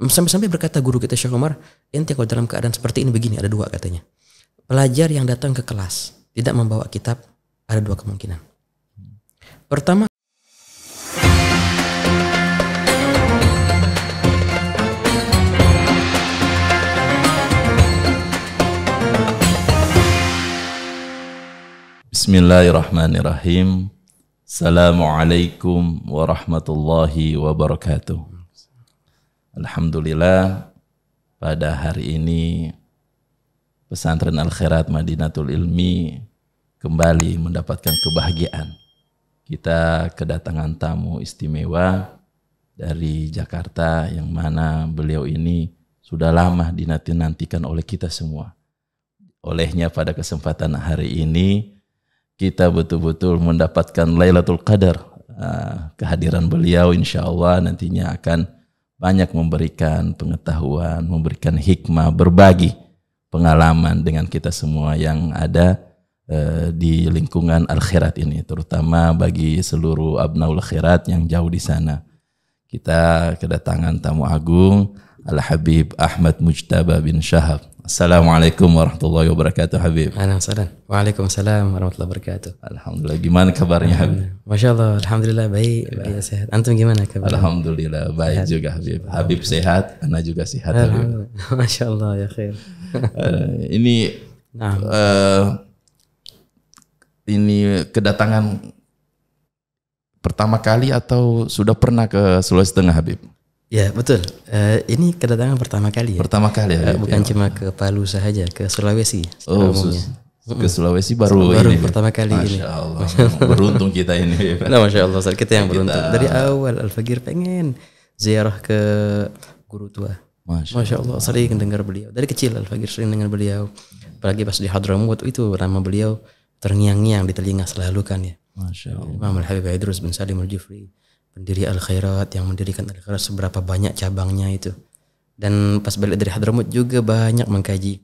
Sampai-sampai berkata guru kita Syekh Umar, ente kalau dalam keadaan seperti ini begini, ada dua katanya. Pelajar yang datang ke kelas tidak membawa kitab, ada dua kemungkinan. Pertama, Bismillahirrahmanirrahim. Assalamualaikum warahmatullahi wabarakatuh. Alhamdulillah, pada hari ini Pesantren Al-Khairat Madinatul Ilmi kembali mendapatkan kebahagiaan. Kita kedatangan tamu istimewa dari Jakarta, yang mana beliau ini sudah lama dinanti-nantikan oleh kita semua. Olehnya pada kesempatan hari ini kita betul-betul mendapatkan Lailatul Qadar. Kehadiran beliau insya Allah nantinya akan banyak memberikan pengetahuan, memberikan hikmah, berbagi pengalaman dengan kita semua yang ada di lingkungan Al-Khairat ini, terutama bagi seluruh abnaul khairat yang jauh di sana. Kita kedatangan tamu agung, Al-Habib Ahmad Mujtaba bin Syahab. Assalamualaikum warahmatullahi wabarakatuh, Habib. Waalaikumsalam warahmatullahi wabarakatuh. Alhamdulillah, gimana kabarnya, Habib? Masya Allah, alhamdulillah baik, sehat. Antum gimana kabar? Alhamdulillah baik sehat juga, Habib. Habib sehat, Ana juga sehat, Habib. Masya Allah, ya khair. Ini kedatangan pertama kali atau sudah pernah ke Sulawesi Tengah, Habib? Ya betul, ini kedatangan pertama kali ya. Pertama kali ya, bukan cuma ke Palu saja, ke Sulawesi. Ke Sulawesi baru ini pertama kali ini. Masya Allah, beruntung kita ini. Nah, Masya Allah, kita yang beruntung. Dari awal Al-Fagir pengen ziarah ke guru tua. Masya Allah, sering dengar beliau. Dari kecil Al-Fagir sering dengar beliau. Apalagi pas di Hadramut, itu nama beliau terngiang-ngiang di telinga selalu kan ya. Masya Allah. Imam Al-Habib Idrus bin Salim Al-Jufri, pendiri Al-Khairat, yang mendirikan Al-Khairat seberapa banyak cabangnya itu. Dan pas balik dari Hadramut juga banyak mengkaji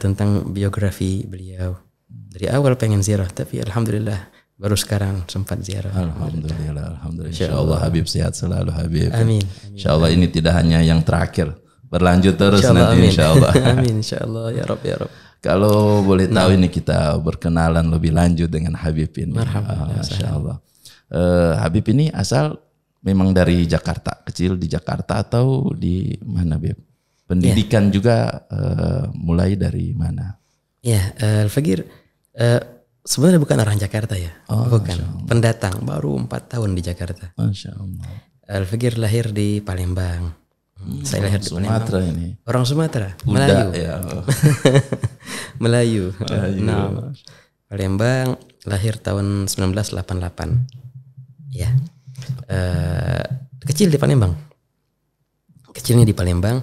tentang biografi beliau. Dari awal pengen ziarah, tapi alhamdulillah baru sekarang sempat ziarah. Alhamdulillah. Insyaallah Habib sehat selalu, Habib. Amin. Insyaallah ini tidak hanya yang terakhir, berlanjut terus nanti insyaallah. Amin insyaallah ya Rabb ya Rabb. Kalau boleh tahu ini kita berkenalan lebih lanjut dengan Habib ini. Insyaallah. Habib ini asal memang dari Jakarta, kecil di Jakarta atau di mana, Habib? Pendidikan juga mulai dari mana? Ya, Al-Fagir sebenarnya bukan orang Jakarta ya, bukan. Pendatang, baru 4 tahun di Jakarta. Masya Allah. Al-Fagir lahir di Palembang. Saya lahir di Sumatera Palembang. ini. Orang Sumatera, Melayu. Melayu. Nah, Palembang, lahir tahun 1988. Ya, kecil di Palembang. Kecilnya di Palembang.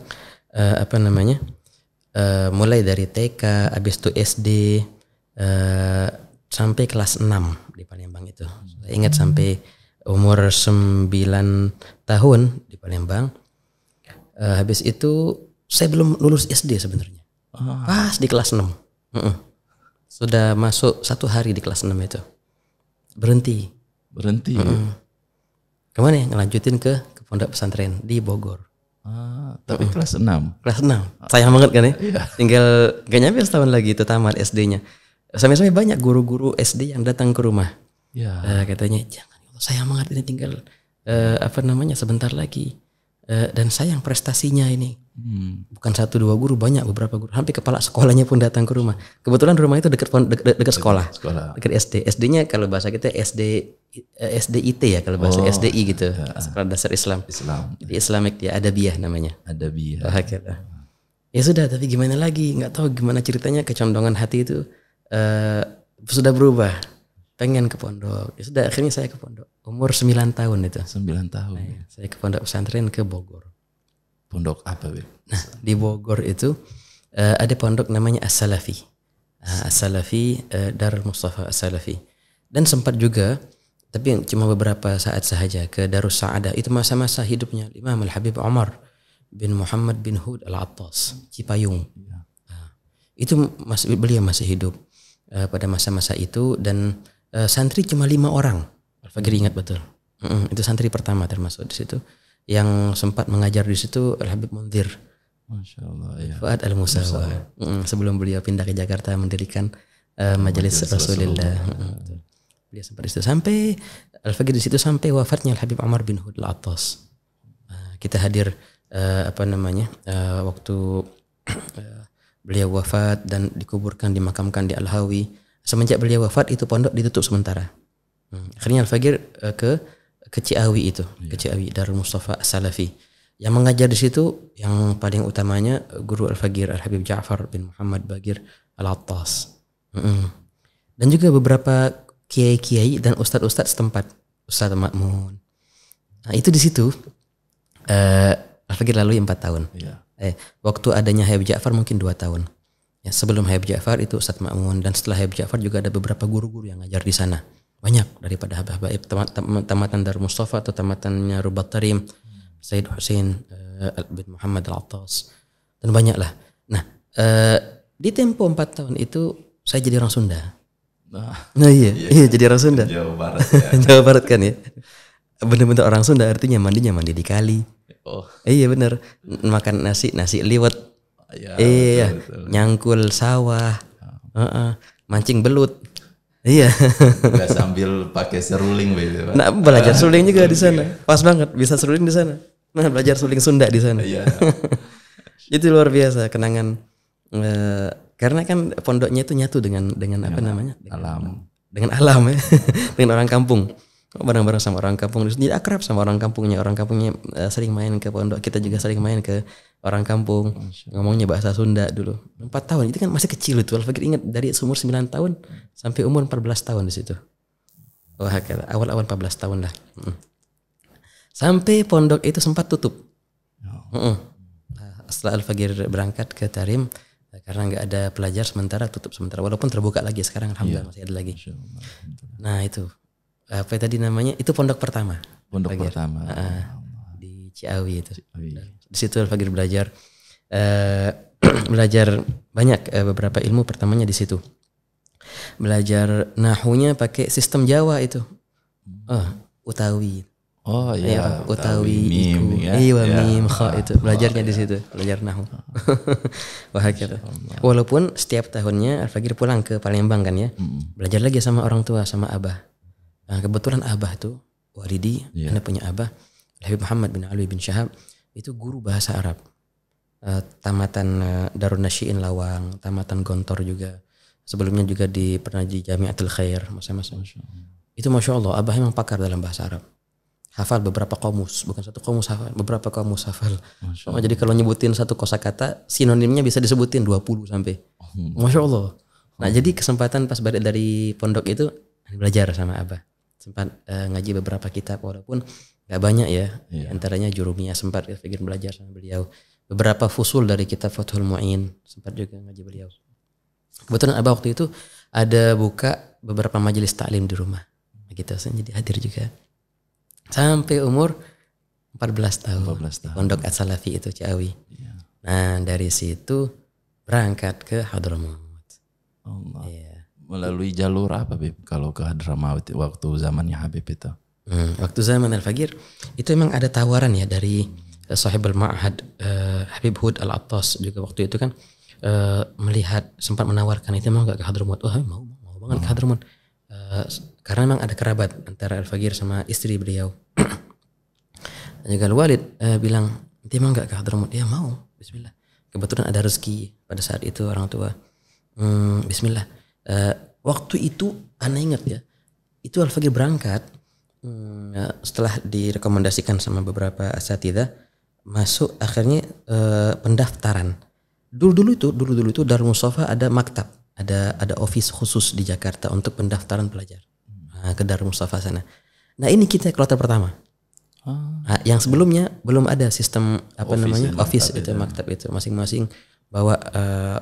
Mulai dari TK, habis itu SD, sampai kelas 6 di Palembang itu. Saya ingat sampai umur 9 tahun di Palembang. Habis itu saya belum lulus SD sebenarnya. Pas di kelas 6. Sudah masuk 1 hari di kelas 6 itu. Berhenti. Kemana ya? Ngelanjutin ke pondok pesantren di Bogor. Tapi kelas 6. Kelas 6. Sayang banget kan ya? Tinggal gak nyampe setahun lagi itu tamat SD-nya. Sampai-sampai banyak guru-guru SD yang datang ke rumah. Katanya, jangan, sayang banget ini tinggal sebentar lagi. Dan sayang prestasinya ini. Bukan 1-2 guru, banyak beberapa guru. Hampir kepala sekolahnya pun datang ke rumah. Kebetulan rumah itu dekat sekolah. Dekat SD. SD-nya kalau bahasa kita SDIT ya, kalau bahasa SDI gitu. Sekolah Dasar Islam. Di Islamic dia Adabiyah namanya. Adabiyah. Ya sudah, tapi gimana lagi? Nggak tahu gimana ceritanya, kecondongan hati itu sudah berubah. Pengen ke pondok. Ya sudah, akhirnya saya ke pondok. Umur 9 tahun itu. 9 tahun. Saya ke pondok pesantren ke Bogor. Pondok apa, Beb? Nah, di Bogor itu ada pondok namanya As-Salafi. As-Salafi, Darul Mustafa As-Salafi. Dan sempat juga, tapi cuma beberapa saat sahaja, ke Darus Sa'adah. Itu masa-masa hidupnya Imam Al-Habib Umar bin Muhammad bin Hud Al-Attas, Cipayung. Itu beliau masih hidup pada masa-masa itu. Dan santri cuma 5 orang. Al-Fagir ingat betul. Itu santri pertama termasuk di situ. yang sempat mengajar di situ Al-Habib Munzir. Masya Allah, ya. Fuad Al-Musawa. Sebelum beliau pindah ke Jakarta mendirikan Majelis Rasulullah. Beliau sempat di situ sampai Al-Faqih di situ sampai wafatnya Al-Habib Umar bin Hud Al-Attas. Kita hadir waktu beliau wafat dan dikuburkan, dimakamkan di Al-Hawi. Semenjak beliau wafat itu pondok ditutup sementara. Akhirnya Al-Faqih ke Ciawi itu, ke Ciawi Darul Mustafa Salafi. Yang mengajar di situ yang paling utamanya guru Al-Faqih Al-Habib Ja'far bin Muhammad Bagir Al-Attas. Dan juga beberapa kiai-kiai dan ustadz-ustadz setempat, Ustadz Ma'mun. Nah, itu di situ Al-Faqih lalui 4 tahun. Waktu adanya Habib Ja'far mungkin 2 tahun. Ya, sebelum Habib Ja'far itu Ustadz Ma'mun, dan setelah Habib Ja'far juga ada beberapa guru-guru yang ngajar di sana. Banyak daripada habaib tamatan Darul Mustafa atau tamatannya Rubat Tarim, Said Hussein bin Muhammad Al-Attas, dan banyak lah. Nah, di tempo 4 tahun itu saya jadi orang Sunda. Nah iya, jadi orang Sunda. Jawa Barat ya. Jawa Barat kan ya. Bener-bener orang Sunda, artinya mandi di kali. Iya bener. Makan nasi liwet. Iya, betul. Nyangkul sawah. Mancing belut. Iya. Gak sambil pakai seruling begitu. Nah, belajar seruling juga di sana. Pas banget bisa seruling di sana. Nah, belajar seruling Sunda di sana. Iya. Itu luar biasa kenangan. Karena kan pondoknya itu nyatu dengan apa namanya? Dengan alam ya. Dengan orang kampung. Bareng-bareng sama orang kampung. Jadi akrab sama orang kampungnya. Orang kampungnya sering main ke pondok. Kita juga sering main ke orang kampung. Ngomongnya bahasa Sunda dulu. 4 tahun itu kan masih kecil itu. Al-Faqih ingat dari umur 9 tahun sampai umur 14 tahun di situ. Awal-awal 14 tahun lah. Sampai pondok itu sempat tutup. Setelah Al-Faqih berangkat ke Tarim, karena nggak ada pelajar sementara tutup sementara. Walaupun terbuka lagi sekarang, alhamdulillah masih ada lagi. Nah itu apa tadi namanya? Itu pondok pertama. Pondok pertama di Ciawi itu. Di situ Al-Faqih belajar belajar banyak beberapa ilmu. Pertamanya di situ belajar nahunya pakai sistem Jawa itu. Utawi. Oh iya, utawi mim, ya. Mim kha itu belajarnya di situ, belajar nahu. Wah gitu. Walaupun setiap tahunnya Al-Faqih pulang ke Palembang kan ya, belajar lagi sama orang tua, sama abah. Nah, kebetulan abah tuh Walidi, anak punya abah Habib Muhammad bin Ali bin Syahab, itu guru bahasa Arab. Tamatan Darun Nasyi'in Lawang, tamatan Gontor juga. Sebelumnya juga pernah di Jami'atul Khair, masa-masa. Itu Masya Allah, abah memang pakar dalam bahasa Arab. Hafal beberapa komus, bukan satu komus hafal, beberapa komus hafal. Jadi kalau nyebutin satu kosakata, sinonimnya bisa disebutin 20 sampai. Masya Allah. Nah jadi kesempatan pas balik dari pondok itu belajar sama abah. Sempat ngaji beberapa kitab, walaupun gak banyak ya. Antaranya Jurumiyah sempat Al-Faqih belajar sama beliau. Beberapa fusul dari kitab Fathul Mu'in sempat juga ngaji beliau. Kebetulan abah waktu itu ada buka beberapa majelis taklim di rumah. Gitu, jadi hadir juga. Sampai umur 14 tahun. Pondok As-Salafi itu Ciawi. Nah dari situ berangkat ke Hadramaut. Melalui jalur apa Bib kalau ke Hadramaut waktu zamannya Habib itu? Waktu zaman Al-Faqih itu memang ada tawaran ya dari Sahibul Ma'had Habib Hud Al-Attas juga waktu itu kan melihat, sempat menawarkan itu mau gak ke Hadramaut. Mau banget ke Hadramaut. Karena memang ada kerabat antara Al-Faqih sama istri beliau. Dan juga Al-Walid bilang, nanti mau gak ke Hadramaut? Ya mau, bismillah. Kebetulan ada rezeki pada saat itu orang tua. Bismillah. Waktu itu Ana ingat ya, itu Al-Faqih berangkat setelah direkomendasikan sama beberapa asatidzah, masuk akhirnya pendaftaran. Dulu itu Darul Mustafa ada maktab, ada office khusus di Jakarta untuk pendaftaran pelajar. Ke Darul Mustafa sana. Nah ini kita kloter pertama. Yang sebelumnya belum ada sistem office itu maktab itu, masing-masing bawa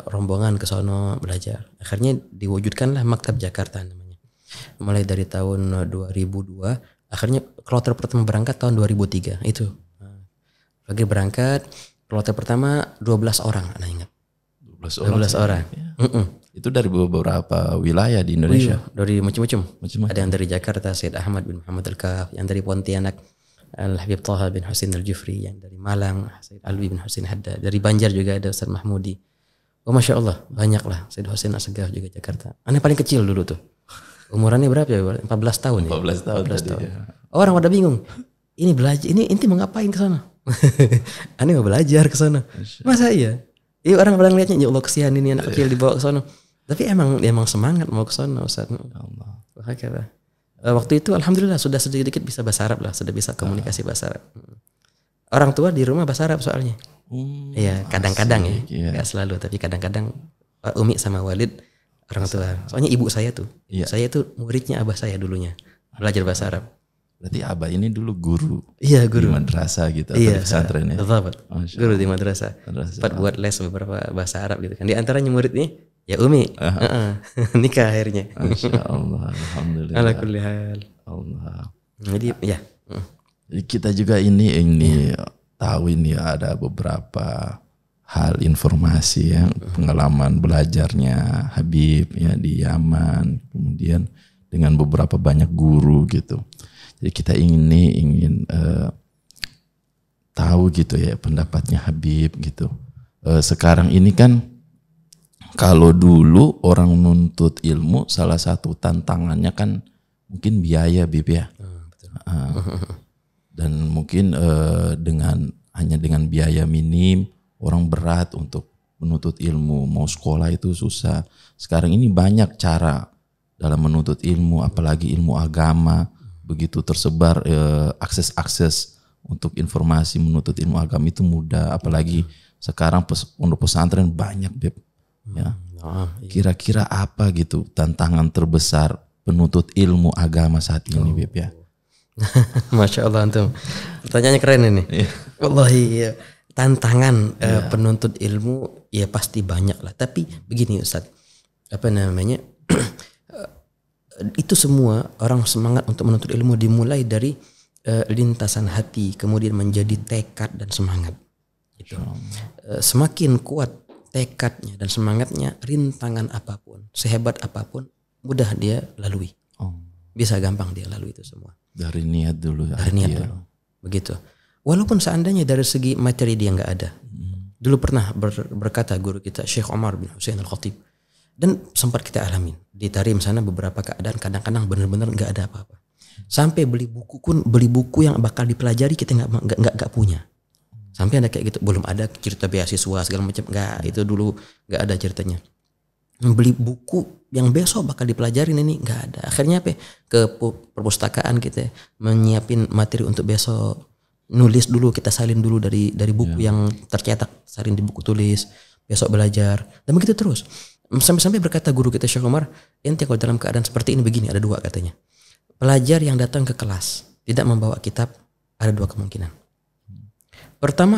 rombongan ke sono belajar. Akhirnya diwujudkanlah Maktab Jakarta namanya. Mulai dari tahun 2002, akhirnya kloter pertama berangkat tahun 2003 itu. Lagi berangkat kloter pertama 12 orang, Ana ingat. 12 orang. Ya. Itu dari beberapa wilayah di Indonesia. Dari macam-macam. Ada yang dari Jakarta, Said Ahmad bin Muhammad Al-Kaf, yang dari Pontianak, Al-Habib Taha bin Husain Al-Jufri yang dari Malang, Said Alwi bin Husain Haddad, dari Banjar juga ada Ustaz Mahmudi. Oh Masya Allah, banyak lah. Said Husain Asgaf juga Jakarta. Aneh paling kecil dulu tuh. Umurannya berapa ya? 14 tahun ya? 14 tahun. Ya. Orang pada bingung. Ini belajar, ini inti mau ngapain ke sana? Aneh mau belajar ke sana. Masa iya? Iya orang pada ngeliatnya, ya Allah kesian ini anak kecil dibawa ke sana. Tapi emang semangat mau ke sana Ustaz. Allah. Waktu itu alhamdulillah sudah sedikit bisa bahasa Arab lah, sudah bisa komunikasi bahasa Arab. Orang tua di rumah bahasa Arab soalnya. Iya, kadang-kadang ya. Enggak selalu, tapi kadang-kadang Umi sama Walid orang tua. Soalnya ibu saya tuh. Iya. Saya tuh muridnya abah saya dulunya. Belajar bahasa Arab. Berarti abah ini dulu guru. Iya, guru di madrasah gitu atau di pesantren ya. Betul. Guru di madrasah. Sempat buat les beberapa bahasa Arab gitu kan. Di antaranya muridnya ya Umi. Nikah akhirnya. Masya Allah. Alhamdulillah. Ala kulli hal. Allah. Jadi ya. Jadi kita juga ini tahu ini ada beberapa hal informasi ya, pengalaman belajarnya Habib ya di Yaman, kemudian dengan beberapa banyak guru gitu. Jadi kita ingin tahu gitu ya pendapatnya Habib gitu. Sekarang ini kan kalau dulu orang menuntut ilmu salah satu tantangannya kan mungkin biaya Bib ya. Betul. Dan mungkin hanya dengan biaya minim orang berat untuk menuntut ilmu, mau sekolah itu susah. Sekarang ini banyak cara dalam menuntut ilmu, apalagi ilmu agama, begitu tersebar akses untuk informasi menuntut ilmu agama itu mudah, apalagi sekarang pondok pesantren banyak Beb. Ya. Kira-kira apa gitu tantangan terbesar penuntut ilmu agama saat ini Beb ya? Masya Allah antum. Pertanyaannya keren ini. Wallahi ya. Tantangan penuntut ilmu ya pasti banyak lah. Tapi begini Ustaz, itu semua orang semangat untuk menuntut ilmu dimulai dari lintasan hati, kemudian menjadi tekad dan semangat. Gitu. Semakin kuat tekadnya dan semangatnya, rintangan apapun, sehebat apapun, mudah dia lalui. Bisa gampang dia lalui itu semua. Dari niat dulu. Dari niat dulu. Begitu. Walaupun seandainya dari segi materi dia nggak ada. Dulu pernah berkata guru kita Syekh Omar bin Husain Al-Khatib, dan sempat kita alamin di Tarim sana beberapa keadaan kadang-kadang benar-benar nggak ada apa-apa. Sampai beli buku yang bakal dipelajari kita nggak punya. Sampai ada kayak gitu, belum ada cerita beasiswa segala macam, nggak, itu dulu nggak ada ceritanya. Beli buku yang besok bakal dipelajarin ini nggak ada. Akhirnya apa? Ke perpustakaan kita menyiapin materi untuk besok. Nulis dulu, kita salin dulu dari buku yang tercetak, salin di buku tulis, besok belajar, dan begitu terus. Sampai berkata guru kita Syekh Umar, ente kalau dalam keadaan seperti ini begini, ada dua katanya. Pelajar yang datang ke kelas tidak membawa kitab, ada dua kemungkinan.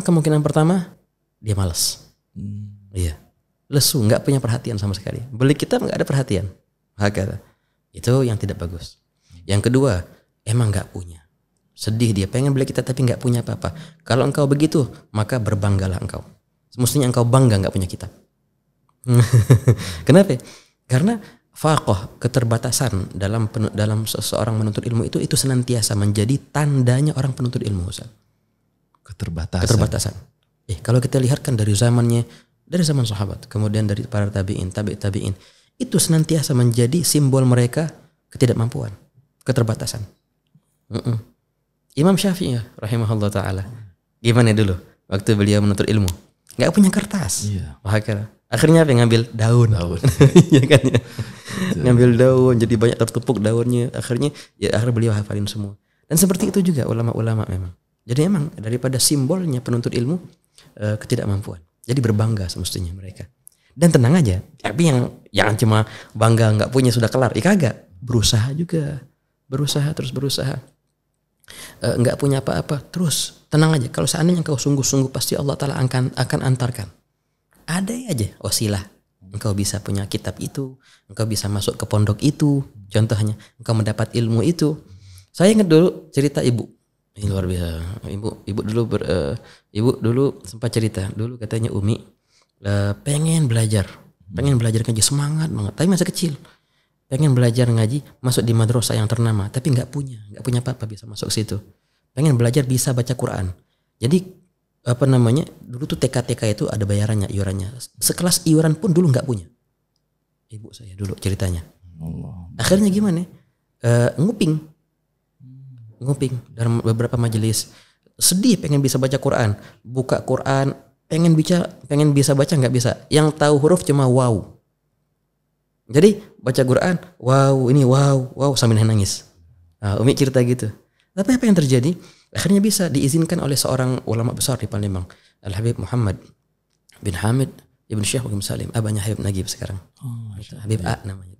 Kemungkinan pertama dia malas. Iya. Lesu, nggak punya perhatian sama sekali. Beli kitab nggak ada perhatian. Hakata. Itu yang tidak bagus. Yang kedua, emang nggak punya. Sedih dia, pengen beli kitab tapi nggak punya apa-apa. Kalau engkau begitu, maka berbanggalah engkau. Semestinya engkau bangga nggak punya kitab. Kenapa? Karena faqah, keterbatasan dalam seseorang menuntut ilmu itu senantiasa menjadi tandanya orang penuntut ilmu, Ustaz. Keterbatasan. Kalau kita lihat kan dari zaman sahabat, kemudian dari para tabi'in, itu senantiasa menjadi simbol mereka ketidakmampuan, keterbatasan. Imam Syafi'i rahimahullah ta'ala, gimana dulu waktu beliau menuntut ilmu? Nggak punya kertas. Akhirnya apa? Ngambil daun. Iya kan ya? Ngambil daun, jadi banyak tertumpuk daunnya. Akhirnya beliau hafalin semua. Dan seperti itu juga ulama-ulama memang. Jadi emang daripada simbolnya penuntut ilmu ketidakmampuan. Jadi berbangga semestinya mereka. Dan tenang aja. Tapi yang cuma bangga nggak punya sudah kelar. Kagak. Berusaha juga. Terus berusaha. Nggak punya apa-apa. Terus tenang aja. Kalau seandainya engkau sungguh-sungguh pasti Allah Ta'ala akan antarkan. Ada aja wasilah. Engkau bisa punya kitab itu. Engkau bisa masuk ke pondok itu. Contohnya. Engkau mendapat ilmu itu. Saya ingat dulu cerita ibu. Ini luar biasa. Ibu dulu sempat cerita. Dulu katanya Umi pengen belajar ngaji, semangat banget. Tapi masa kecil. Pengen belajar ngaji, masuk di madrasah yang ternama. Tapi nggak punya apa-apa bisa masuk situ. pengen belajar bisa baca Quran. Jadi dulu tuh TK itu ada bayarannya, iurannya. Sekelas iuran pun dulu nggak punya. Ibu saya dulu ceritanya. Akhirnya gimana? Nguping dalam beberapa majelis. Sedih pengen bisa baca Quran, buka Quran, pengen bisa baca nggak bisa. Yang tahu huruf cuma wow. Jadi baca Quran, wow sambil nangis. Umi cerita gitu. Tapi apa yang terjadi? Akhirnya bisa diizinkan oleh seorang ulama besar di Palembang, Al-Habib Muhammad bin Hamid Ibn Syekh Muhammad Salim, abahnya Habib Nagib sekarang. Habib A namanya.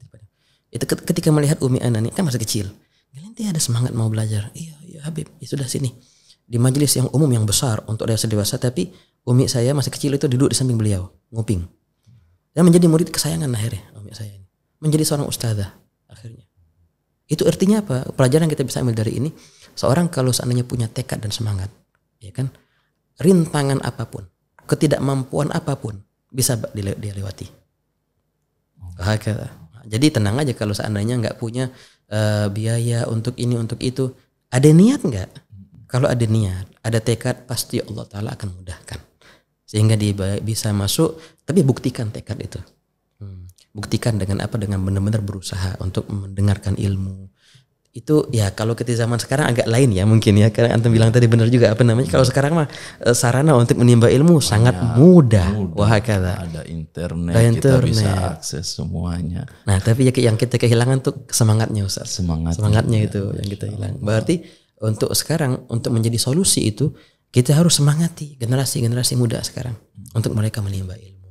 Itu ketika melihat Umi Ana ini kan masih kecil. Nanti ada semangat mau belajar. Iya Habib, ya sudah sini. Di majelis yang umum yang besar untuk dewasa dewasa, tapi Umi saya masih kecil itu duduk di samping beliau, nguping. Dan menjadi murid kesayangan akhirnya Umi saya ini. Menjadi seorang ustazah akhirnya. Itu artinya apa? Pelajaran yang kita bisa ambil dari ini, seorang kalau seandainya punya tekad dan semangat, ya kan, rintangan apapun, ketidakmampuan apapun bisa dia lewati. Jadi tenang aja kalau seandainya nggak punya biaya untuk ini untuk itu, ada niat nggak? Kalau ada niat, ada tekad, pasti Allah Taala akan mudahkan sehingga dia bisa masuk. Tapi buktikan tekad itu. Buktikan dengan apa? Dengan benar-benar berusaha untuk mendengarkan ilmu. Itu ya kalau kita zaman sekarang agak lain ya mungkin ya, karena antum bilang tadi benar juga kalau sekarang mah sarana untuk menimba ilmu sangat mudah. Wahakala. Ada internet, kita bisa akses semuanya. Nah tapi yang kita kehilangan tuh semangatnya Ustaz. Semangatnya itu yang kita hilang. Berarti untuk sekarang untuk menjadi solusi itu kita harus semangati generasi muda sekarang untuk mereka menimba ilmu.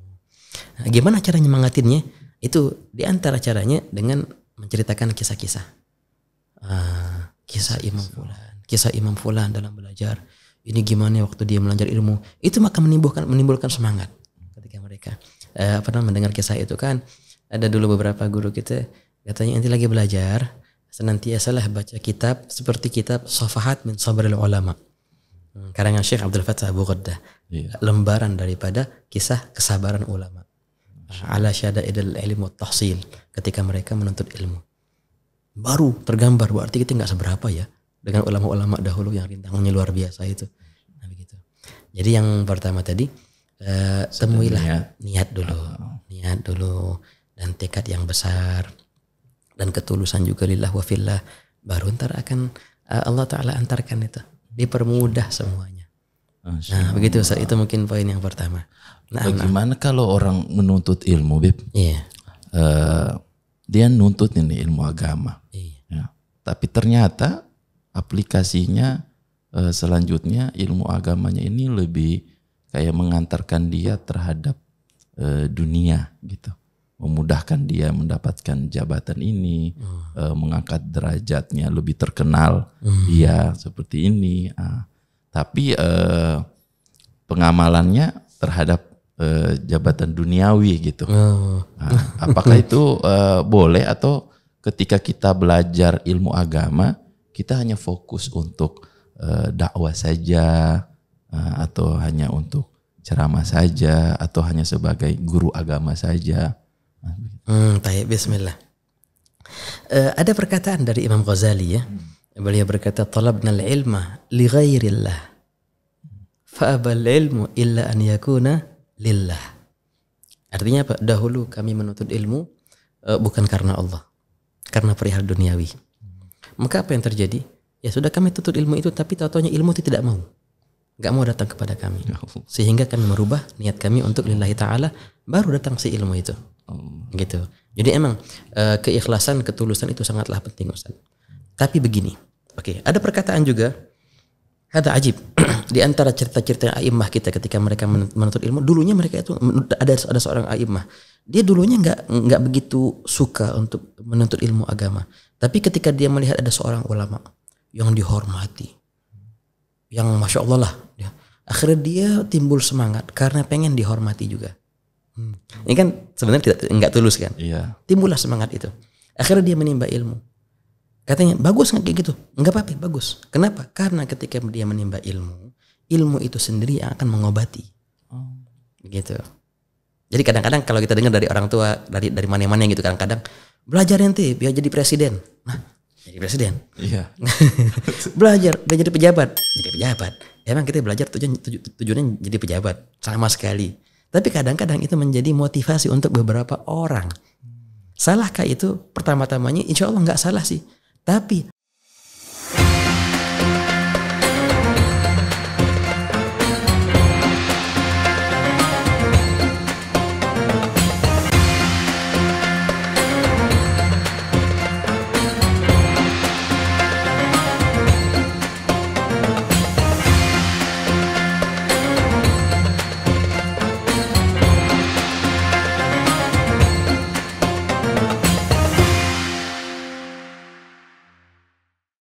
Nah, gimana cara nyemangatinnya? Itu diantara caranya dengan menceritakan kisah-kisah. Kisah Imam Fulan dalam belajar. Ini gimana waktu dia belajar ilmu. Itu maka menimbulkan semangat ketika mereka mendengar kisah itu kan. Ada dulu beberapa guru kita katanya nanti lagi belajar senantiasalah baca kitab seperti kitab Safahat min Sabril Ulama. Karangan Syekh Abdul Fattah Abu Ghaddah. Lembaran daripada kisah kesabaran ulama. Ala syada'idil ilmi wa tahsil, ketika mereka menuntut ilmu. Baru tergambar berarti kita nggak seberapa ya dengan ulama-ulama dahulu yang rintangannya luar biasa itu. Nah begitu. Jadi yang pertama tadi temuilah niat dulu dan tekad yang besar dan ketulusan juga lillah wa fillah, baru ntar akan Allah Ta'ala antarkan itu, dipermudah semuanya. Nah begitu Ustaz, itu mungkin poin yang pertama. Bagaimana kalau orang menuntut ilmu, Bib? Iya. Dia nuntut ini ilmu agama. Iya. Ya. Tapi ternyata aplikasinya selanjutnya ilmu agamanya ini lebih kayak mengantarkan dia terhadap dunia gitu. Memudahkan dia mendapatkan jabatan ini, mengangkat derajatnya, lebih terkenal dia seperti ini. Tapi pengamalannya terhadap jabatan duniawi gitu. Apakah itu boleh, atau ketika kita belajar ilmu agama kita hanya fokus untuk dakwah saja, atau hanya untuk ceramah saja, atau hanya sebagai guru agama saja? Baik, bismillah. Ada perkataan dari Imam Ghazali ya. Beliau berkata, talabna al-ilma li ghairillah fa abal ilmu illa an yakuna lillah. Artinya apa? Dahulu kami menuntut ilmu bukan karena Allah, karena perihal duniawi. Maka apa yang terjadi? Ya sudah kami tuntut ilmu itu, tapi tahu-taunya ilmu itu tidak mau, nggak mau datang kepada kami, sehingga kami merubah niat kami untuk lillahi ta'ala, baru datang si ilmu itu. Gitu. Jadi emang keikhlasan, ketulusan itu sangatlah penting Ustaz. Tapi begini, ada perkataan juga, ada ajib di antara cerita-cerita a'immah kita ketika mereka menuntut ilmu. Dulunya mereka itu ada seorang a'immah, dia dulunya nggak begitu suka untuk menuntut ilmu agama. Tapi ketika dia melihat ada seorang ulama yang dihormati, yang masya Allah lah, akhirnya dia timbul semangat karena pengen dihormati juga. Ini kan sebenarnya nggak tulus kan? Iya. Timbullah semangat itu. Akhirnya dia menimba ilmu. Katanya bagus nggak kayak gitu? Nggak apa-apa, bagus. Kenapa? Karena ketika dia menimba ilmu itu sendiri yang akan mengobati. Begitu. Jadi kadang-kadang kalau kita dengar dari orang tua, dari mana-mana gitu, kadang-kadang belajar nanti biar jadi presiden. Nah, jadi presiden. Iya. Belajar udah jadi pejabat. Emang kita belajar tujuannya jadi pejabat sama sekali. Tapi kadang-kadang itu menjadi motivasi untuk beberapa orang. Salahkah itu? Pertama-tamanya insya Allah nggak salah sih. Tapi